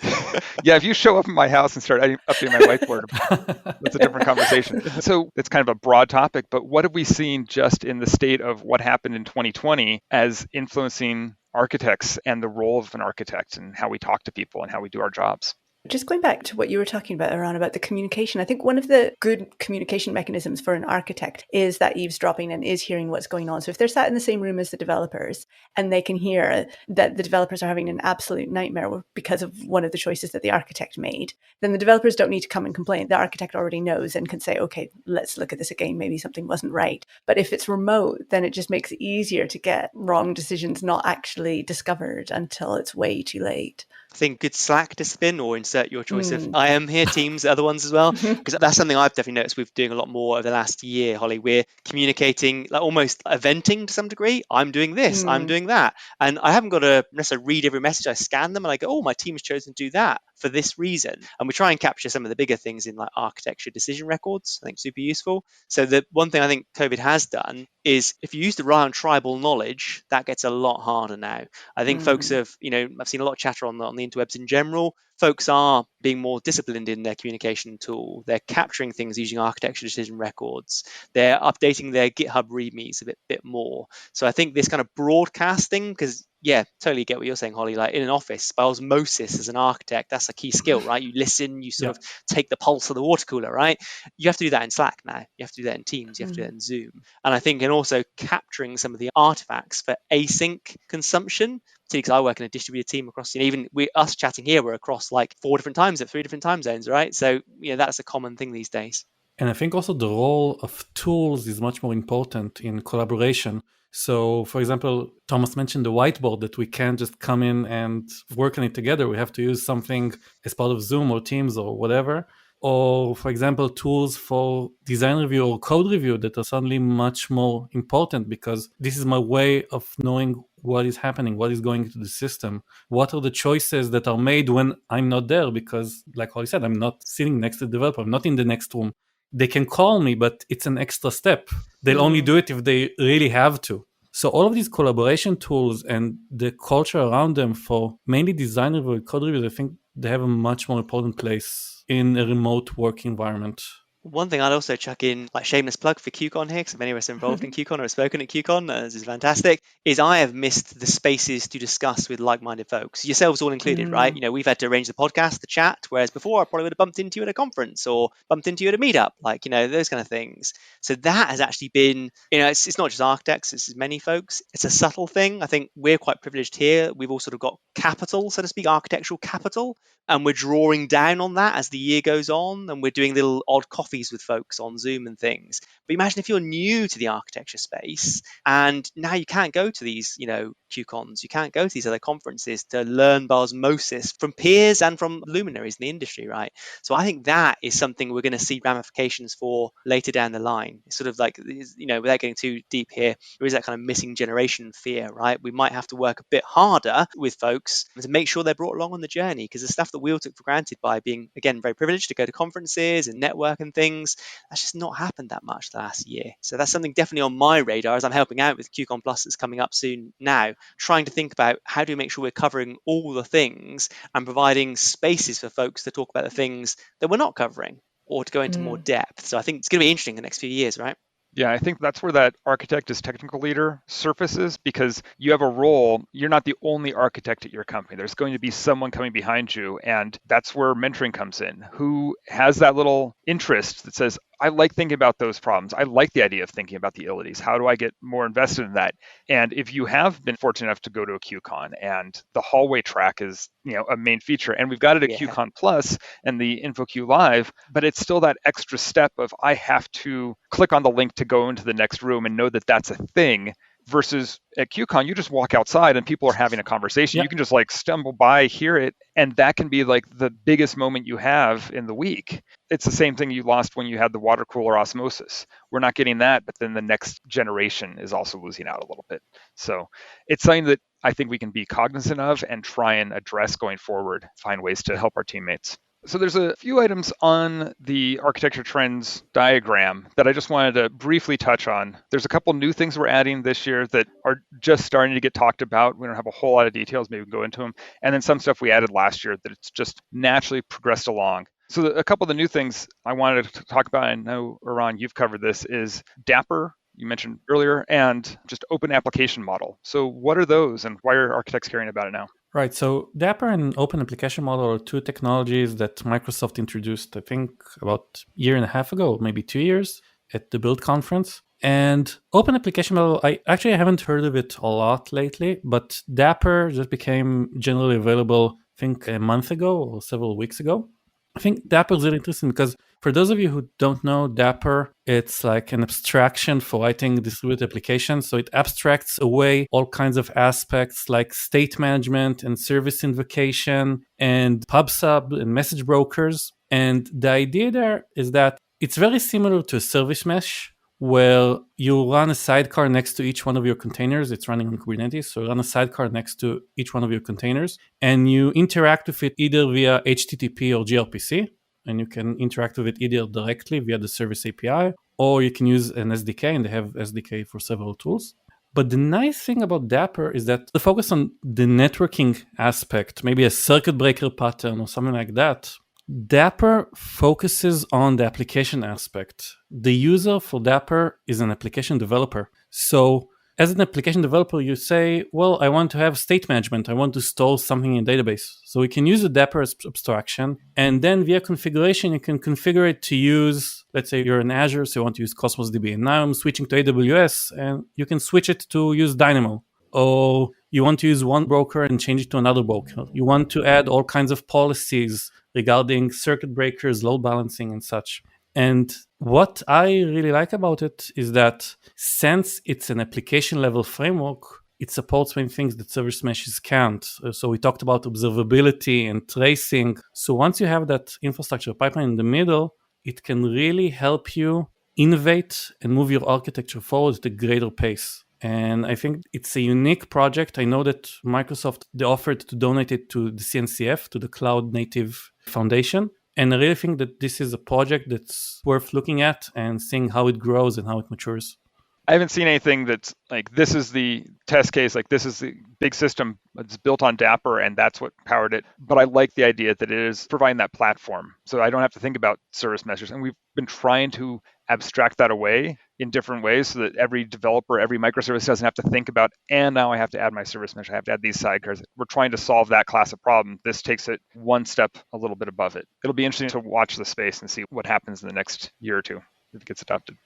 Yeah, if you show up at my house and start updating my whiteboard, that's a different conversation. So it's kind of a broad topic, but what have we seen just in the state of what happened in 2020 as influencing architects and the role of an architect and how we talk to people and how we do our jobs? Just going back to what you were talking about, Aran, about the communication, I think one of the good communication mechanisms for an architect is that eavesdropping and is hearing what's going on. So if they're sat in the same room as the developers and they can hear that the developers are having an absolute nightmare because of one of the choices that the architect made, then the developers don't need to come and complain. The architect already knows and can say, okay, let's look at this again. Maybe something wasn't right. But if it's remote, then it just makes it easier to get wrong decisions not actually discovered until it's way too late. I think good Slack discipline, or insert your choice of I am here teams, other ones as well, because that's something I've definitely noticed we're doing a lot more over the last year, Holly. We're communicating, like almost eventing to some degree. I'm doing this, I'm doing that. And I haven't got to necessarily read every message. I scan them and I go, oh, my team's chosen to do that for this reason. And we try and capture some of the bigger things in like architecture decision records. I think super useful. So the one thing I think COVID has done is if you used to rely on tribal knowledge, that gets a lot harder now. I think folks have, I've seen a lot of chatter on the interwebs in general. Folks are being more disciplined in their communication tool. They're capturing things using architecture decision records. They're updating their GitHub readmes a bit more. So I think this kind of broadcasting, because yeah, totally get what you're saying, Holly. Like in an office, by osmosis as an architect, that's a key skill, right? You listen, you sort of take the pulse of the water cooler, right? You have to do that in Slack now. You have to do that in Teams. You have to do that in Zoom. And I think, and also capturing some of the artifacts for async consumption, because I work in a distributed team across, even us chatting here, we're across like 3 different time zones, right? So, that's a common thing these days. And I think also the role of tools is much more important in collaboration. So, for example, Thomas mentioned the whiteboard, that we can't just come in and work on it together. We have to use something as part of Zoom or Teams or whatever. Or, for example, tools for design review or code review that are suddenly much more important, because this is my way of knowing what is happening, what is going into the system, what are the choices that are made when I'm not there, because like Holly said, I'm not sitting next to the developer, I'm not in the next room. They can call me, but it's an extra step. They'll only do it if they really have to. So all of these collaboration tools and the culture around them for mainly design review, code reviews, I think they have a much more important place in a remote work environment. One thing I'd also chuck in, like shameless plug for QCon here, because many of us are involved in QCon or have spoken at QCon, this is fantastic, is I have missed the spaces to discuss with like-minded folks, yourselves all included, right? We've had to arrange the podcast, the chat, whereas before I probably would have bumped into you at a conference or bumped into you at a meetup, those kind of things. So that has actually been, it's not just architects, it's many folks. It's a subtle thing. I think we're quite privileged here. We've all sort of got capital, so to speak, architectural capital, and we're drawing down on that as the year goes on, and we're doing little odd coffees with folks on Zoom and things. But imagine if you're new to the architecture space and now you can't go to these, QCons, you can't go to these other conferences to learn by osmosis from peers and from luminaries in the industry, right? So I think that is something we're going to see ramifications for later down the line. It's sort of like, without getting too deep here, there is that kind of missing generation fear, right? We might have to work a bit harder with folks to make sure they're brought along on the journey, because the stuff that we all took for granted by being, again, very privileged to go to conferences and network and things, that's just not happened that much the last year. So that's something definitely on my radar as I'm helping out with QCon Plus that's coming up soon now, trying to think about how do we make sure we're covering all the things and providing spaces for folks to talk about the things that we're not covering or to go into more depth. So I think it's going to be interesting the next few years, right? Yeah, I think that's where that architect as technical leader surfaces, because you have a role. You're not the only architect at your company. There's going to be someone coming behind you, and that's where mentoring comes in, who has that little interest that says, I like thinking about those problems. I like the idea of thinking about the utilities. How do I get more invested in that? And if you have been fortunate enough to go to a QCon and the hallway track is, a main feature, and we've got it at QCon Plus and the InfoQ Live, but it's still that extra step of I have to click on the link to go into the next room and know that that's a thing. Versus at QCon, you just walk outside and people are having a conversation. Yep. You can just stumble by, hear it, and that can be the biggest moment you have in the week. It's the same thing you lost when you had the water cooler osmosis. We're not getting that, but then the next generation is also losing out a little bit. So it's something that I think we can be cognizant of and try and address going forward, find ways to help our teammates. So there's a few items on the architecture trends diagram that I just wanted to briefly touch on. There's a couple new things we're adding this year that are just starting to get talked about. We don't have a whole lot of details, maybe we can go into them. And then some stuff we added last year that it's just naturally progressed along. So a couple of the new things I wanted to talk about, I know, Aran, you've covered this, is Dapper, you mentioned earlier, and just open application model. So what are those and why are architects caring about it now? Right. So Dapper and Open Application Model are two technologies that Microsoft introduced, I think, about a year and a half ago, maybe 2 years at the Build conference. And Open Application Model, I haven't heard of it a lot lately, but Dapper just became generally available, I think, a month ago or several weeks ago. I think Dapper is really interesting because for those of you who don't know, Dapper, it's like an abstraction for writing distributed applications. So it abstracts away all kinds of aspects like state management and service invocation and pub/sub and message brokers. And the idea there is that it's very similar to a service mesh where you run a sidecar next to each one of your containers. It's running on Kubernetes, so run a sidecar next to each one of your containers, and you interact with it either via HTTP or gRPC, and you can interact with it either directly via the service API, or you can use an SDK, and they have SDK for several tools. But the nice thing about Dapper is that the focus on the networking aspect, maybe a circuit breaker pattern or something like that, Dapper focuses on the application aspect. The user for Dapper is an application developer. So as an application developer, you say, well, I want to have state management. I want to store something in a database. So we can use the Dapper as abstraction. And then via configuration, you can configure it to use, let's say you're in Azure, so you want to use Cosmos DB. And now I'm switching to AWS, and you can switch it to use Dynamo. Or you want to use one broker and change it to another broker. You want to add all kinds of policies regarding circuit breakers, load balancing, and such. And what I really like about it is that since it's an application level framework, it supports many things that service meshes can't. So we talked about observability and tracing. So once you have that infrastructure pipeline in the middle, it can really help you innovate and move your architecture forward at a greater pace. And I think it's a unique project. I know that Microsoft, they offered to donate it to the CNCF, to the Cloud Native Foundation. And I really think that this is a project that's worth looking at and seeing how it grows and how it matures. I haven't seen anything that's like, this is the test case, like this is the big system that's built on Dapper and that's what powered it. But I like the idea that it is providing that platform. So I don't have to think about service meshes. And we've been trying to abstract that away in different ways so that every developer, every microservice doesn't have to think about, and now I have to add my service mesh, I have to add these sidecars. We're trying to solve that class of problem. This takes it one step a little bit above it. It'll be interesting to watch the space and see what happens in the next year or two if it gets adopted.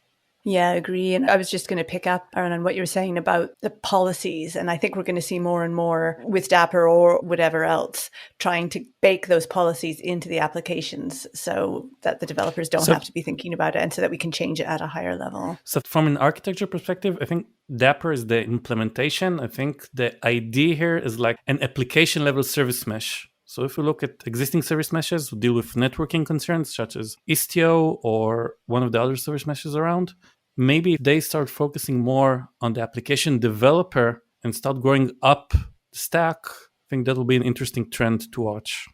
Yeah, I agree. And I was just going to pick up, Aaron, on what you were saying about the policies. And I think we're going to see more and more with Dapper or whatever else, trying to bake those policies into the applications so that the developers don't have to be thinking about it and so that we can change it at a higher level. So from an architecture perspective, I think Dapper is the implementation. I think the idea here is like an application level service mesh. So if we look at existing service meshes who deal with networking concerns such as Istio or one of the other service meshes around, maybe if they start focusing more on the application developer and start growing up the stack, I think that will be an interesting trend to watch.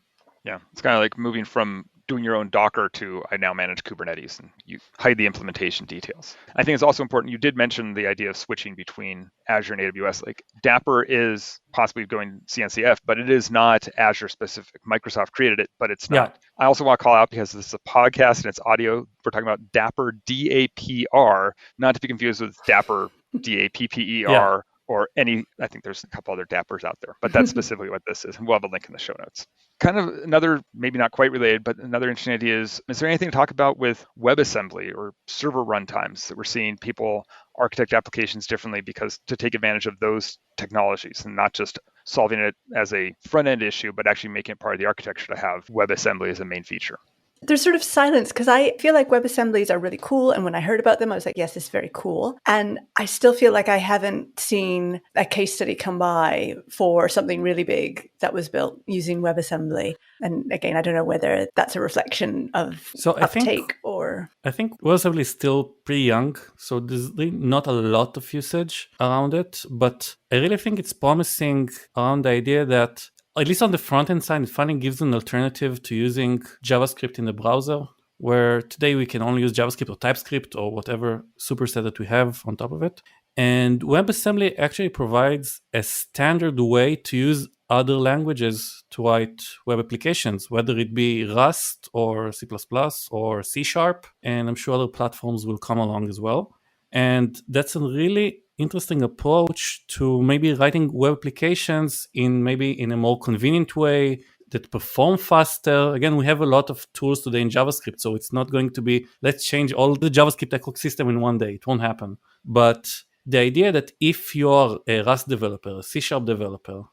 Yeah, it's kind of like moving from doing your own Docker to I now manage Kubernetes, and you hide the implementation details. I think it's also important, you did mention the idea of switching between Azure and AWS. Like Dapper is possibly going CNCF, but it is not Azure specific. Microsoft created it, but it's not. Yeah. I also want to call out, because this is a podcast and it's audio, we're talking about Dapper, D-A-P-R, not to be confused with Dapper, D-A-P-P-E-R. Yeah. Or any, I think there's a couple other Dappers out there, but that's specifically what this is. And we'll have a link in the show notes. Kind of another, maybe not quite related, but another interesting idea is there anything to talk about with WebAssembly or server runtimes that we're seeing people architect applications differently because to take advantage of those technologies and not just solving it as a front-end issue, but actually making it part of the architecture to have WebAssembly as a main feature? There's sort of silence because I feel like WebAssemblies are really cool. And when I heard about them, I was like, yes, it's very cool. And I still feel like I haven't seen a case study come by for something really big that was built using WebAssembly. And again, I don't know whether that's a reflection of uptake or... I think WebAssembly is still pretty young. So there's really not a lot of usage around it. But I really think it's promising around the idea that at least on the front-end side, it finally gives an alternative to using JavaScript in the browser, where today we can only use JavaScript or TypeScript or whatever superset that we have on top of it. And WebAssembly actually provides a standard way to use other languages to write web applications, whether it be Rust or C++ or C#, and I'm sure other platforms will come along as well. And that's a really interesting approach to maybe writing web applications in a more convenient way that perform faster. Again, we have a lot of tools today in JavaScript, so it's not going to be, let's change all the JavaScript ecosystem in one day. It won't happen. But the idea that if you're a Rust developer, a C# developer,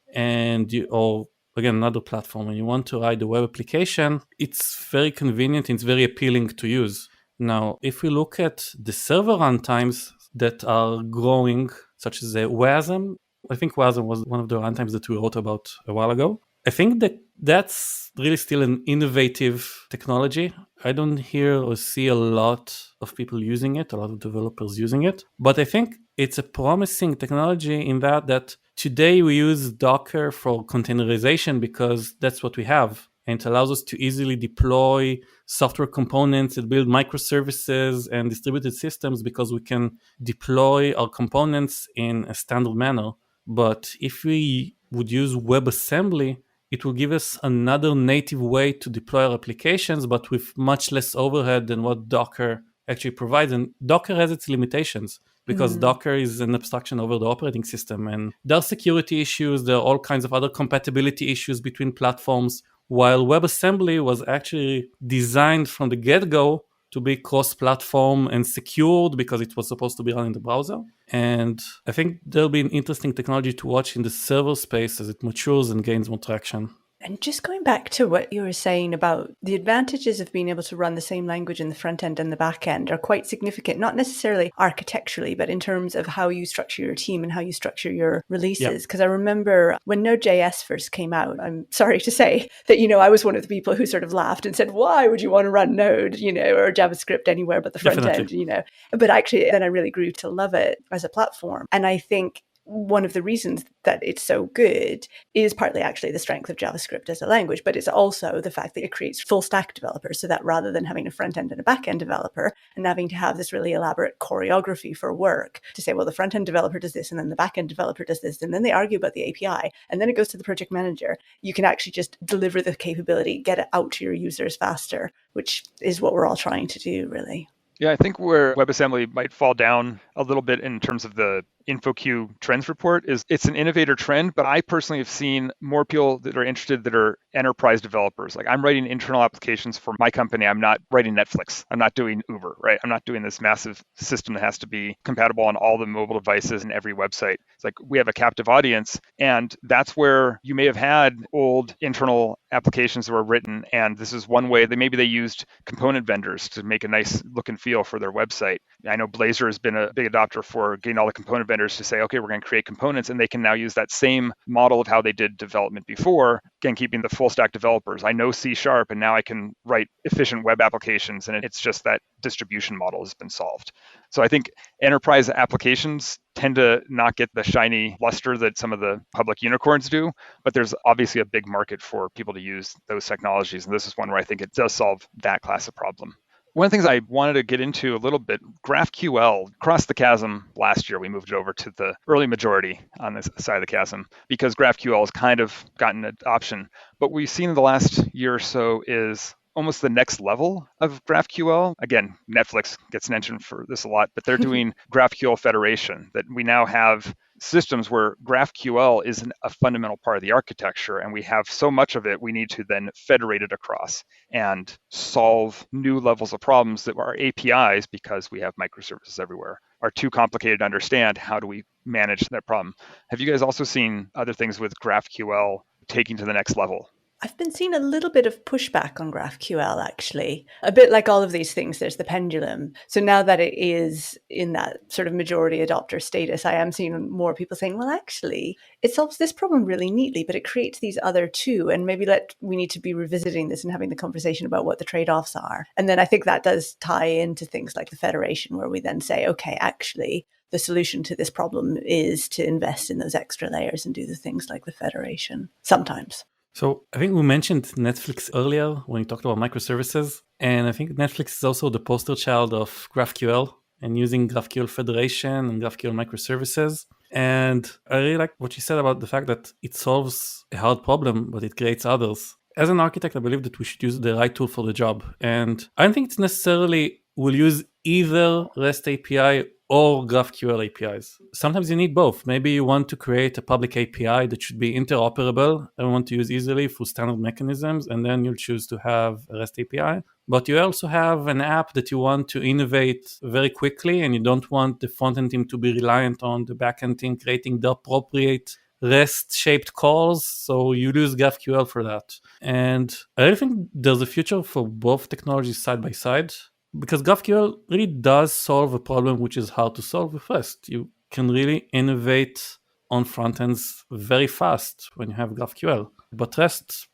or again, another platform, and you want to write a web application, it's very convenient and it's very appealing to use. Now, if we look at the server runtimes that are growing, such as WASM, I think WASM was one of the runtimes that we wrote about a while ago. I think that that's really still an innovative technology. I don't hear or see a lot of people using it, a lot of developers using it. But I think it's a promising technology in that today we use Docker for containerization because that's what we have. And it allows us to easily deploy software components that build microservices and distributed systems because we can deploy our components in a standard manner. But if we would use WebAssembly, it will give us another native way to deploy our applications, but with much less overhead than what Docker actually provides. And Docker has its limitations because Docker is an abstraction over the operating system. And there are security issues. There are all kinds of other compatibility issues between platforms, while WebAssembly was actually designed from the get-go to be cross-platform and secured because it was supposed to be run in the browser. And I think there'll be an interesting technology to watch in the server space as it matures and gains more traction. And just going back to what you were saying about the advantages of being able to run the same language in the front end and the back end are quite significant, not necessarily architecturally, but in terms of how you structure your team and how you structure your releases. Because I remember when Node.js first came out, I'm sorry to say that, I was one of the people who sort of laughed and said, why would you want to run Node, or JavaScript anywhere but the front end, But actually, then I really grew to love it as a platform. And I think one of the reasons that it's so good is partly actually the strength of JavaScript as a language, but it's also the fact that it creates full stack developers, so that rather than having a front end and a back end developer and having to have this really elaborate choreography for work to say, well, the front end developer does this and then the back end developer does this, and then they argue about the API and then it goes to the project manager, you can actually just deliver the capability, get it out to your users faster, which is what we're all trying to do, really. Yeah, I think where WebAssembly might fall down a little bit in terms of the InfoQ trends report is it's an innovator trend, but I personally have seen more people that are interested that are enterprise developers. Like I'm writing internal applications for my company. I'm not writing Netflix. I'm not doing Uber, right? I'm not doing this massive system that has to be compatible on all the mobile devices and every website. It's like we have a captive audience, and that's where you may have had old internal applications that were written, and this is one way that maybe they used component vendors to make a nice look and feel for their website. I know Blazor has been a big adopter for getting all the component vendors to say, okay, we're going to create components, and they can now use that same model of how they did development before, again, keeping the full stack developers. I know C#, and now I can write efficient web applications, and it's just that distribution model has been solved. So I think enterprise applications tend to not get the shiny luster that some of the public unicorns do, but there's obviously a big market for people to use those technologies, and this is one where I think it does solve that class of problem. One of the things I wanted to get into a little bit, GraphQL crossed the chasm last year. We moved it over to the early majority on this side of the chasm because GraphQL has kind of gotten adoption. But what we've seen in the last year or so is almost the next level of GraphQL. Again, Netflix gets mentioned for this a lot, but they're doing GraphQL federation, that we now have systems where GraphQL isn't a fundamental part of the architecture, and we have so much of it, we need to then federate it across and solve new levels of problems that our APIs, because we have microservices everywhere, are too complicated to understand. How do we manage that problem? Have you guys also seen other things with GraphQL taking to the next level? I've been seeing a little bit of pushback on GraphQL, actually. A bit like all of these things, there's the pendulum. So now that it is in that sort of majority adopter status, I am seeing more people saying, well, actually, it solves this problem really neatly, but it creates these other two. And maybe we need to be revisiting this and having the conversation about what the trade-offs are. And then I think that does tie into things like the federation, where we then say, okay, actually, the solution to this problem is to invest in those extra layers and do the things like the federation sometimes. So I think we mentioned Netflix earlier when we talked about microservices. And I think Netflix is also the poster child of GraphQL and using GraphQL Federation and GraphQL microservices. And I really like what you said about the fact that it solves a hard problem, but it creates others. As an architect, I believe that we should use the right tool for the job. And I don't think it's necessarily we'll use either REST API or GraphQL APIs. Sometimes you need both. Maybe you want to create a public API that should be interoperable and want to use easily through standard mechanisms, and then you'll choose to have a REST API. But you also have an app that you want to innovate very quickly, and you don't want the front-end team to be reliant on the back-end team creating the appropriate REST-shaped calls, so you use GraphQL for that. And I really think there's a future for both technologies side by side, because GraphQL really does solve a problem which is hard to solve with REST. You can really innovate on front ends very fast when you have GraphQL. But REST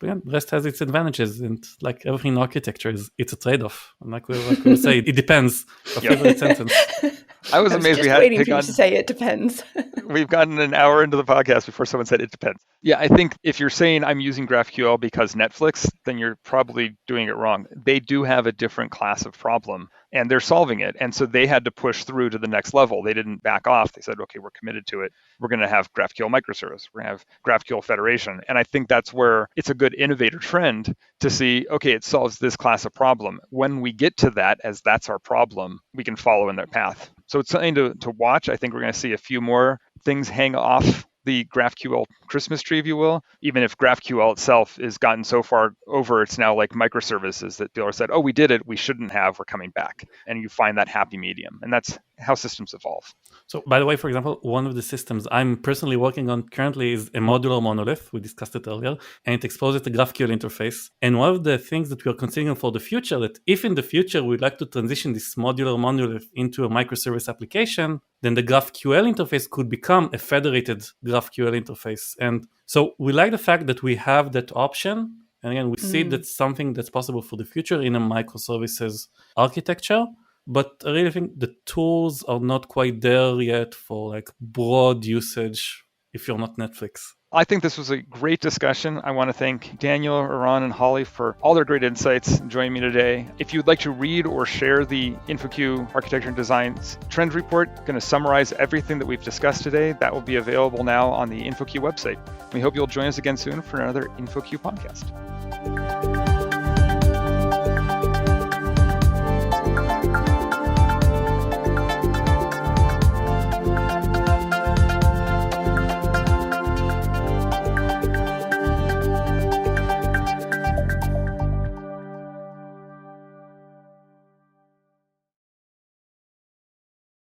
has its advantages, and like everything in architecture, it's a trade-off. And like we say, it depends. A favorite sentence. I was amazed just waiting for you to say it depends. We've gotten an hour into the podcast before someone said it depends. Yeah, I think if you're saying I'm using GraphQL because Netflix, then you're probably doing it wrong. They do have a different class of problem, and they're solving it. And so they had to push through to the next level. They didn't back off. They said, okay, we're committed to it. We're going to have GraphQL microservice. We're going to have GraphQL federation. And I think that's where it's a good innovator trend to see, okay, it solves this class of problem. When we get to that, as that's our problem, we can follow in their path. So it's something to watch. I think we're going to see a few more things hang off the GraphQL Christmas tree, if you will, even if GraphQL itself is gotten so far over, it's now like microservices that people said, oh, we did it, we shouldn't have, we're coming back. And you find that happy medium. And that's how systems evolve. So by the way, for example, one of the systems I'm personally working on currently is a modular monolith. We discussed it earlier, and it exposes the GraphQL interface. And one of the things that we are considering for the future, that if in the future we'd like to transition this modular monolith into a microservice application, then the GraphQL interface could become a federated GraphQL interface. And so we like the fact that we have that option. And again, we see that's something that's possible for the future in a microservices architecture. But I really think the tools are not quite there yet for like broad usage if you're not Netflix. I think this was a great discussion. I want to thank Daniel, Eran, and Holly for all their great insights joining me today. If you'd like to read or share the InfoQ Architecture and Design's trend report, going to summarize everything that we've discussed today, that will be available now on the InfoQ website. We hope you'll join us again soon for another InfoQ podcast.